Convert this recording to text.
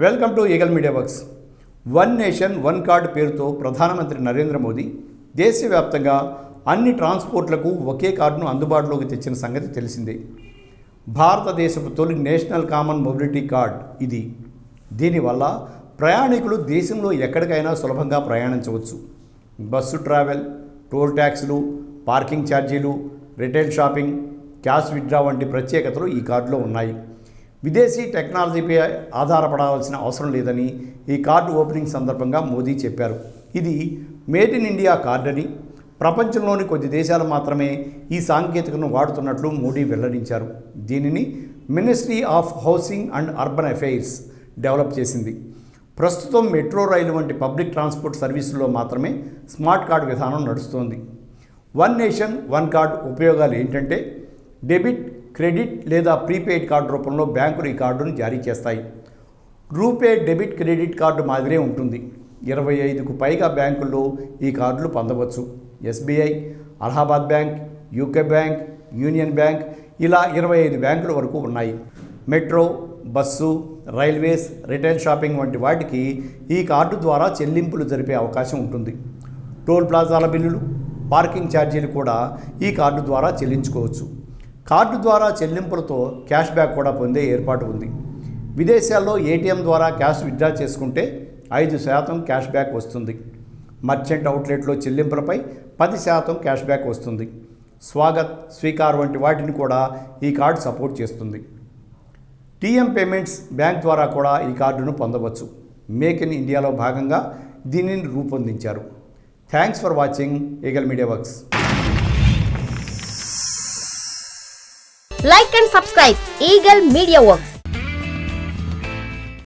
Welcome to eagle media works. One nation one card పేరుతో ప్రధానమంత్రి నరేంద్ర మోదీ దేశవ్యాప్తంగా అన్ని ట్రాన్స్పోర్ట్లకు ఒకే కార్డును అందుబాటులోకి తెచ్చిన సంగతి తెలిసిందే. భారతదేశపు తొలి నేషనల్ కామన్ మొబిలిటీ కార్డ్ ఇది. దీనివల్ల ప్రయాణికులు దేశంలో ఎక్కడికైనా సులభంగా ప్రయాణించవచ్చు. బస్సు ట్రావెల్, టోల్ ట్యాక్స్లు, పార్కింగ్ ఛార్జీలు, రిటైల్ షాపింగ్, క్యాష్ విత్డ్రా వంటి ప్రత్యేకతలు ఈ కార్డులో ఉన్నాయి. విదేశీ టెక్నాలజీపై ఆధారపడాల్సిన అవసరం లేదని ఈ కార్డు ఓపెనింగ్ సందర్భంగా మోదీ చెప్పారు. ఇది మేడ్ ఇన్ ఇండియా కార్డ్ అని, ప్రపంచంలోని కొద్ది దేశాలు మాత్రమే ఈ సాంకేతికతను వాడుతున్నట్లు మోదీ వెల్లడించారు. దీనిని ministry of housing and urban affairs develop చేసింది. ప్రస్తుతం మెట్రో రైలు వంటి పబ్లిక్ ట్రాన్స్పోర్ట్ సర్వీసుల్లో మాత్రమే స్మార్ట్ కార్డు విధానం నడుస్తోంది. వన్ నేషన్ వన్ కార్డ్ ఉపయోగాలు ఏంటంటే, డెబిట్, క్రెడిట్ లేదా ప్రీపెయిడ్ కార్డు రూపంలో బ్యాంకులు ఈ కార్డును జారీ చేస్తాయి. రూపే డెబిట్ క్రెడిట్ కార్డు మాదిరే ఉంటుంది. 25కు పైగా బ్యాంకుల్లో ఈ కార్డులు పొందవచ్చు. SBI, Allahabad bank, UK bank, union bank ఇలా 25 బ్యాంకుల వరకు ఉన్నాయి. Metro, bus, railways, retail shopping వంటి వాటికి ఈ కార్డు ద్వారా చెల్లింపులు జరిపే అవకాశం ఉంటుంది. టోల్ ప్లాజాల బిల్లులు, పార్కింగ్ ఛార్జీలు కూడా ఈ కార్డు ద్వారా చెల్లించుకోవచ్చు. కార్డు ద్వారా చెల్లింపులతో క్యాష్ బ్యాక్ కూడా పొందే ఏర్పాటు ఉంది. విదేశాల్లో ఏటీఎం ద్వారా క్యాష్ విత్డ్రా చేసుకుంటే 5% క్యాష్ బ్యాక్ వస్తుంది. మర్చెంట్ అవుట్లెట్లో చెల్లింపులపై 10% క్యాష్ బ్యాక్ వస్తుంది. స్వాగత్, స్వీకార్ వంటి వాటిని కూడా ఈ కార్డు సపోర్ట్ చేస్తుంది. టీఎం పేమెంట్స్ బ్యాంక్ ద్వారా కూడా ఈ కార్డును పొందవచ్చు. మేక్ ఇన్ ఇండియాలో భాగంగా దీనిని రూపొందించారు. Thanks for watching eagle media works. Like and subscribe Eagle Media Works.